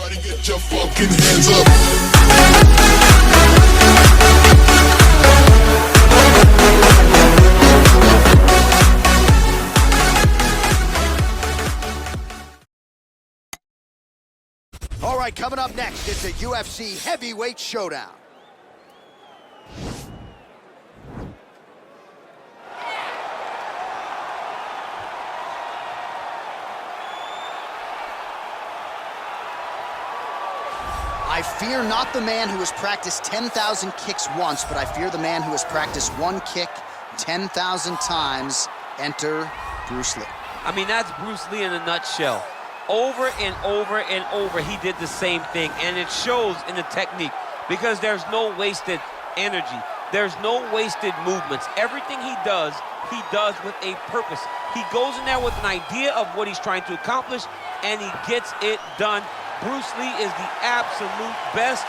Everybody get your fucking hands up. All right, coming up next, it's a UFC heavyweight showdown. I fear not the man who has practiced 10,000 kicks once, but I fear the man who has practiced one kick 10,000 times. Enter Bruce Lee. I mean, that's Bruce Lee in a nutshell. Over and over and over, he did the same thing, and it shows in the technique because there's no wasted energy. There's no wasted movements. Everything he does with a purpose. He goes in there with an idea of what he's trying to accomplish, and he gets it done. Bruce Lee is the absolute best.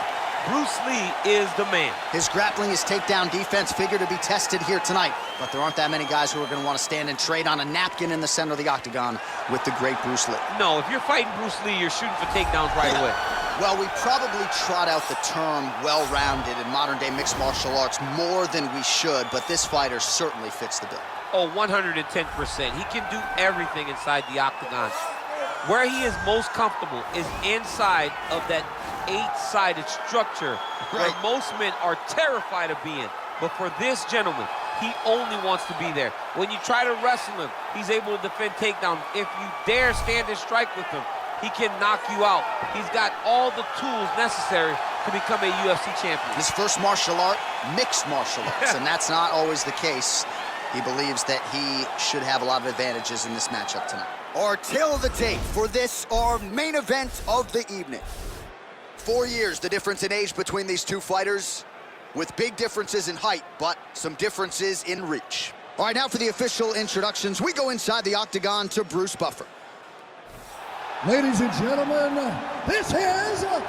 Bruce Lee is the man. His grappling, his takedown defense figure to be tested here tonight, but there aren't that many guys who are going to want to stand and trade on a napkin in the center of the octagon with the great Bruce Lee. No, if you're fighting Bruce Lee, you're shooting for takedowns right away. Well, we probably trot out the term well-rounded in modern-day mixed martial arts more than we should, but this fighter certainly fits the bill. Oh, 110%. He can do everything inside the octagon. Where he is most comfortable is inside of that 8-sided structure where most men are terrified of being. But for this gentleman, he only wants to be there. When you try to wrestle him, he's able to defend takedown. If you dare stand and strike with him, he can knock you out. He's got all the tools necessary to become a UFC champion. His first martial art, mixed martial arts, and that's not always the case. He believes that he should have a lot of advantages in this matchup tonight. Our tale of the tape for this, our main event of the evening. 4 years, the difference in age between these two fighters, with big differences in height, but some differences in reach. All right, now for the official introductions, we go inside the octagon to Bruce Buffer. Ladies and gentlemen, this is the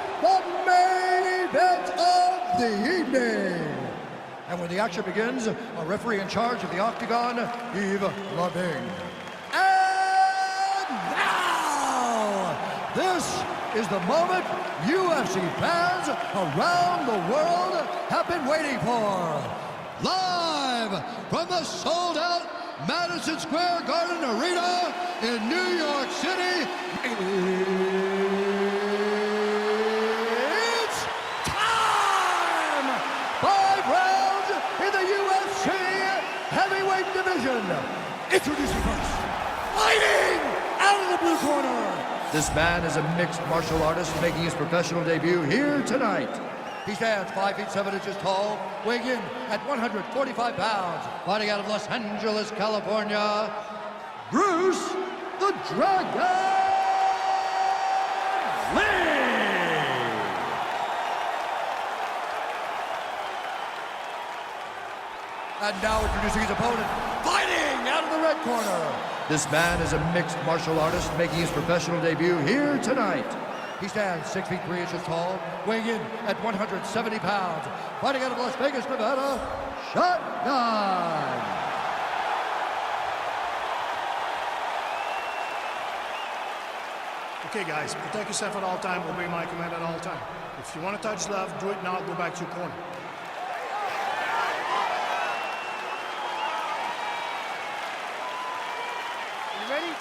main event of the evening. And when the action begins, a referee in charge of the octagon, Yves Laving. And now, this is the moment UFC fans around the world have been waiting for. Live from the sold-out Madison Square Garden Arena in New York City, it's time! 5 rounds in the UFC heavyweight division. Introducing first, fighting out of the blue corner. This man is a mixed martial artist making his professional debut here tonight. He stands 5 feet 7 inches tall, weighing in at 145 pounds, fighting out of Los Angeles, California, Bruce the Dragon Lee! And now introducing his opponent, fighting out of the red corner. This man is a mixed martial artist making his professional debut here tonight. He stands 6 feet 3 inches tall, weighing in at 170 pounds, fighting out of Las Vegas, Nevada, Shotgun. Okay, guys, protect yourself at all time, obey my command at all time. If you want to touch left, do it now, go back to your corner. You ready?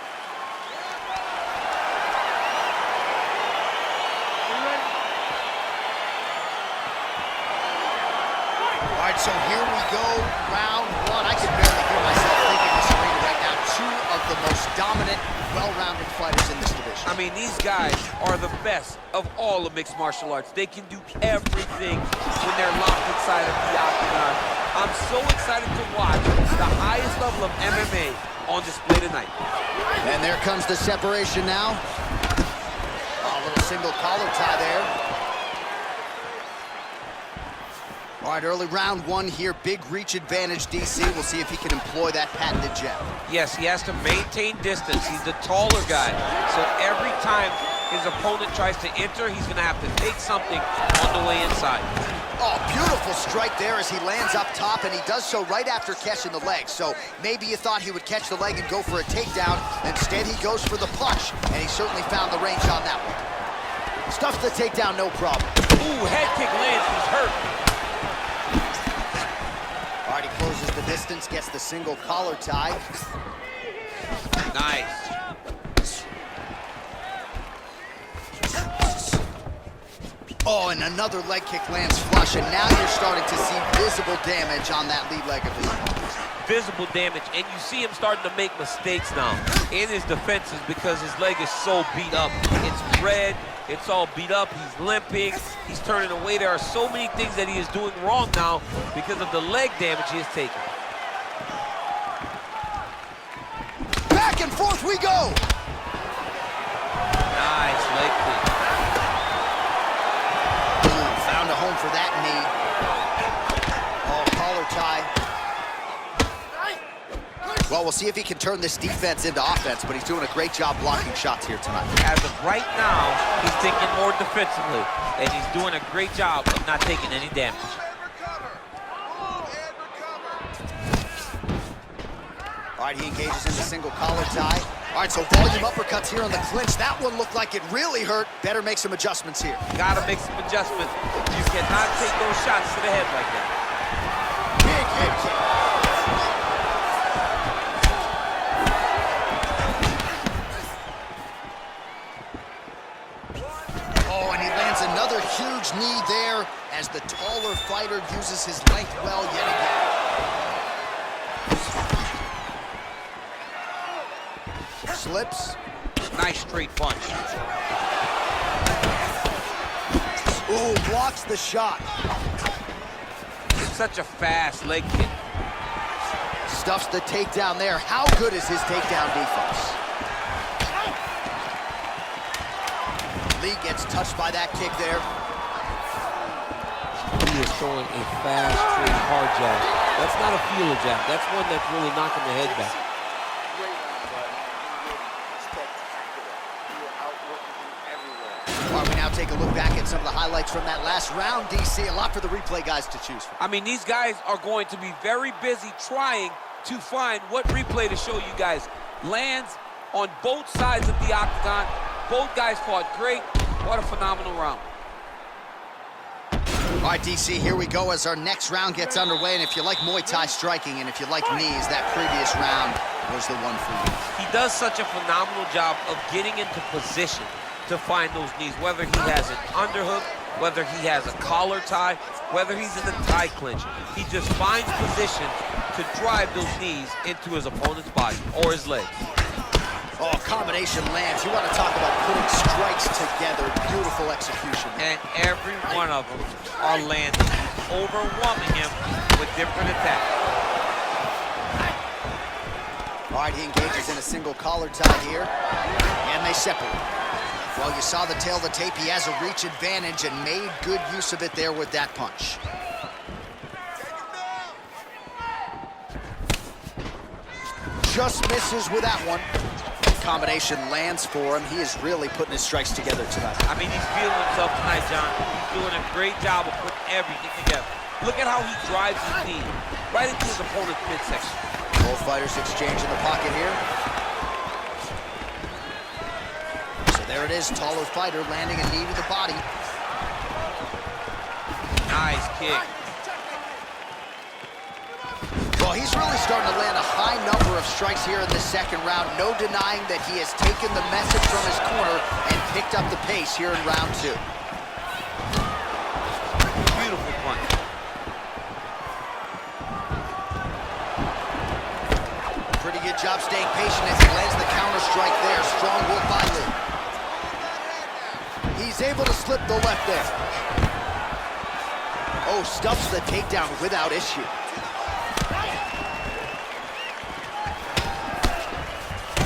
All right, so here we go, round 1. I can barely hear myself thinking this arena right now. 2 of the most dominant, well-rounded fighters in this division. I mean, these guys are the best of all of mixed martial arts. They can do everything when they're locked inside of the octagon. I'm so excited to watch the highest level of MMA on display tonight. And there comes the separation now. Oh, a little single collar tie there. All right, early round 1 here, big reach advantage, DC. We'll see if he can employ that patented jab. Yes, he has to maintain distance. He's the taller guy. So every time his opponent tries to enter, he's gonna have to take something on the way inside. Oh, beautiful strike there as he lands up top, and he does so right after catching the leg. So maybe you thought he would catch the leg and go for a takedown. Instead, he goes for the punch, and he certainly found the range on that one. Stuffs the takedown, no problem. Ooh, head kick lands, he's hurt. All right, he closes the distance, gets the single collar tie. Nice. Oh, and another leg kick lands flush, and now you're starting to see visible damage on that lead leg of his opponent. Visible damage, and you see him starting to make mistakes now in his defenses because his leg is so beat up. It's red, it's all beat up, he's limping, he's turning away. There are so many things that he is doing wrong now because of the leg damage he has taken. Back and forth we go! Nice leg kick. Ooh, found a home for that knee. Oh, collar tie. Well, we'll see if he can turn this defense into offense, but he's doing a great job blocking shots here tonight. As of right now, he's thinking more defensively, and he's doing a great job of not taking any damage. All right, he engages in the single collar tie. All right, so volume uppercuts here on the clinch. That one looked like it really hurt. Better make some adjustments here. Gotta make some adjustments. You cannot take those shots to the head like that. Big head kick. Oh, and he lands another huge knee there as the taller fighter uses his length well yet again. Slips. Nice straight punch. Ooh, blocks the shot. Such a fast leg kick. Stuffs the takedown there. How good is his takedown defense? Lee gets touched by that kick there. He is throwing a fast, straight, hard jab. That's not a feeler jab. That's one that's really knocking the head back. Well, we now take a look back at some of the highlights from that last round, DC. A lot for the replay guys to choose from. I mean, these guys are going to be very busy trying to find what replay to show you guys. Lands on both sides of the octagon. Both guys fought great. What a phenomenal round. All right, DC, here we go as our next round gets underway. And if you like Muay Thai striking and if you like knees, that previous round was the one for you. He does such a phenomenal job of getting into position to find those knees, whether he has an underhook, whether he has a collar tie, whether he's in the tie clinch. He just finds position to drive those knees into his opponent's body or his legs. Oh, combination lands. You want to talk about putting strikes together. Beautiful execution. And every one of them are landing, overwhelming him with different attacks. All right, he engages in a single collar tie here, and they separate. Well, you saw the tail of the tape. He has a reach advantage and made good use of it there with that punch. Just misses with that one. Combination lands for him. He is really putting his strikes together tonight. I mean, he's feeling himself tonight, John. He's doing a great job of putting everything together. Look at how he drives his knee right into his opponent's midsection. Both fighters exchange in the pocket here. So there it is, taller fighter landing a knee to the body. Nice kick. Well, he's really starting to land a high number of strikes here in the second round. No denying that he has taken the message from his corner and picked up the pace here in round two. Beautiful punch. Pretty good job staying patient as he lands the counter strike there. Strong work by Lee. He's able to slip the left there. Oh, stuffs the takedown without issue.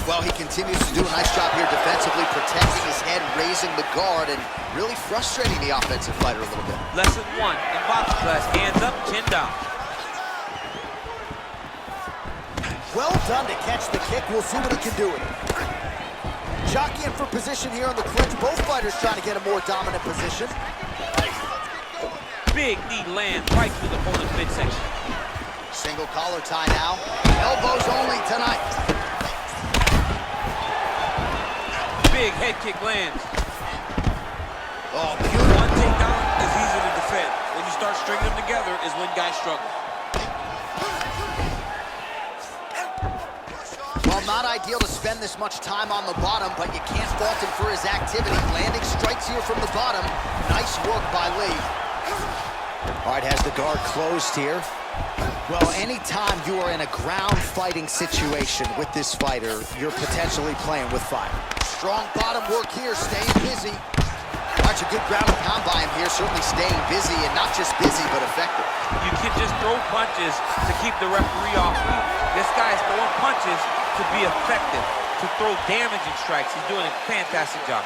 Well, he continues to do a nice job here defensively, protecting his head, raising the guard, and really frustrating the offensive fighter a little bit. Lesson one in boxing class, hands up, chin down. Well done to catch the kick. We'll see what he can do with it. Jockeying for position here on the clinch. Both fighters trying to get a more dominant position. Big knee lands right through the opponent's midsection. Single collar tie now. Elbows only tonight. Big head kick lands. start stringing them together is when guys struggle. Well, not ideal to spend this much time on the bottom, but you can't fault him for his activity. Landing strikes here from the bottom. Nice work by Lee. All right, has the guard closed here. Well, anytime you are in a ground fighting situation with this fighter, you're potentially playing with fire. Strong bottom work here, staying busy. That's a good ground and pound by him here, certainly staying busy, and not just busy, but effective. You can just throw punches to keep the referee off you. This guy is throwing punches to be effective, to throw damaging strikes. He's doing a fantastic job.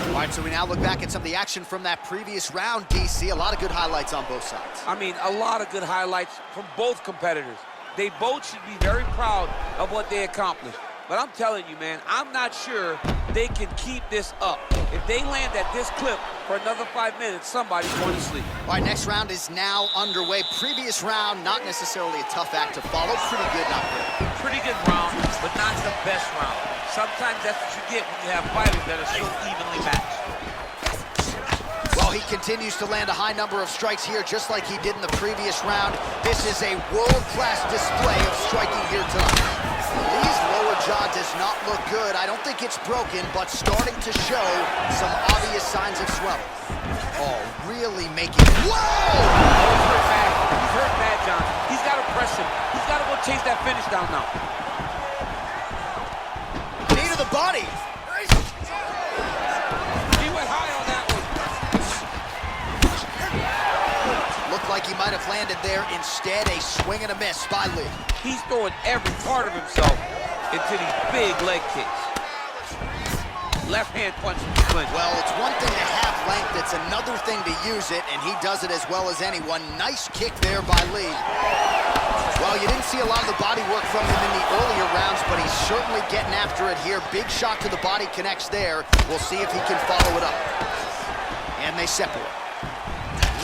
All right, so we now look back at some of the action from that previous round, DC. A lot of good highlights on both sides. I mean, a lot of good highlights from both competitors. They both should be very proud of what they accomplished. But I'm telling you, man, I'm not sure they can keep this up. If they land at this clip for another 5 minutes, somebody's going to sleep. All right, next round is now underway. Previous round, not necessarily a tough act to follow. Pretty good, not good. Pretty good round, but not the best round. Sometimes that's what you get when you have fighters that are so evenly matched. Well, he continues to land a high number of strikes here, just like he did in the previous round. This is a world-class display of striking here tonight. Lee's lower jaw does not look good. I don't think it's broken, but starting to show some obvious signs of swelling. Oh, really making... Whoa! He's hurt bad. He's hurt bad, John. He's got to press him. He's got to go chase that finish down now. Knee to the body. He went high on that one. Looked like he might have landed there. Instead, a swing and a miss by Lee. He's throwing every part of himself into these big leg kicks. Left hand punch from the clinch. Well, it's one thing to have length, it's another thing to use it, and he does it as well as anyone. Nice kick there by Lee. Well, you didn't see a lot of the body work from him in the earlier rounds, but he's certainly getting after it here. Big shot to the body connects there. We'll see if he can follow it up. And they separate.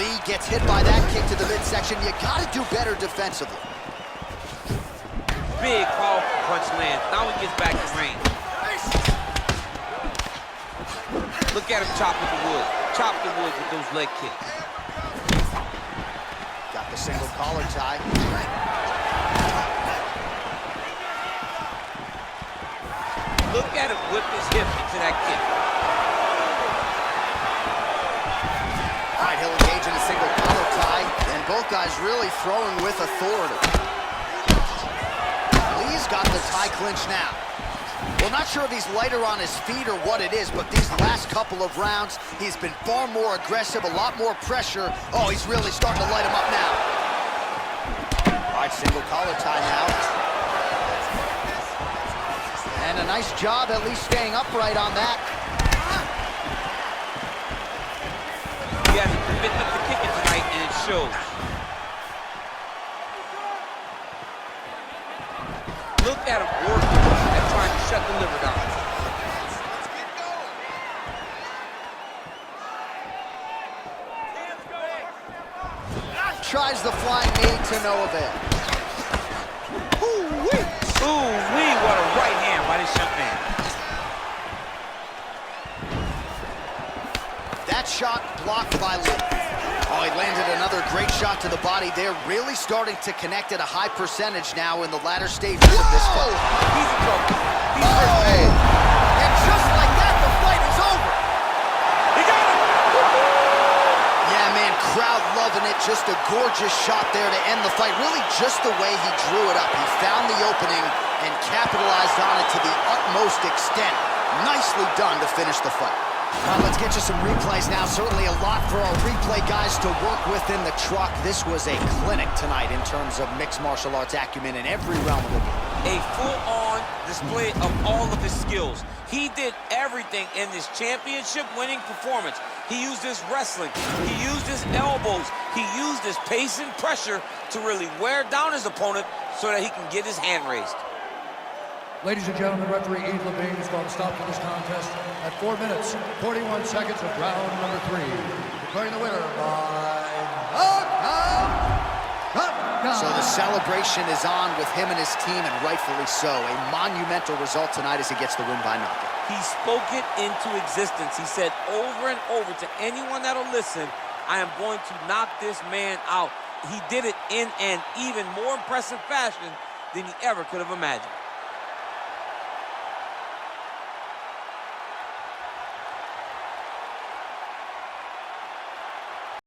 Lee gets hit by that kick to the midsection. You gotta do better defensively. Big, powerful punch lands. Now he gets back in range. Look at him chopping the wood. Chop the wood with those leg kicks. Got the single collar tie. Look at him whip his hip into that kick. All right, he'll engage in a single collar tie, and both guys really throwing with authority. Lee's got the tie clinch now. Well, not sure if he's lighter on his feet or what it is, but these last couple of rounds, he's been far more aggressive, a lot more pressure. Oh, he's really starting to light him up now. All right, single collar tie now. And a nice job at least staying upright on that. He has a commitment to kicking tonight, and it shows. Look at him working and trying to shut the liver down. Tries the flying knee to no avail. Ooh-wee! Ooh-wee, what a right hand by this young man. That shot blocked by Lee. Oh, he landed another great shot to the body there. Really starting to connect at a high percentage now in the latter stages of this fight. He's in trouble. He's Oh! hurt bad. And just like that, the fight is over. He got him! Yeah, man, crowd loving it. Just a gorgeous shot there to end the fight. Really just the way he drew it up. He found the opening and capitalized on it to the utmost extent. Nicely done to finish the fight. All right, let's get you some replays now. Certainly a lot for our replay guys to work with in the truck. This was a clinic tonight in terms of mixed martial arts acumen in every realm of the game. A full-on display of all of his skills. He did everything in this championship-winning performance. He used his wrestling. He used his elbows. He used his pace and pressure to really wear down his opponent so that he can get his hand raised. Ladies and gentlemen, referee Eve Levine is going to stop for this contest at 4 minutes, 41 seconds of round number 3. Declaring the winner by knockout. So the celebration is on with him and his team, and rightfully so. A monumental result tonight as he gets the win by knockout. He spoke it into existence. He said over and over to anyone that'll listen, I am going to knock this man out. He did it in an even more impressive fashion than he ever could have imagined.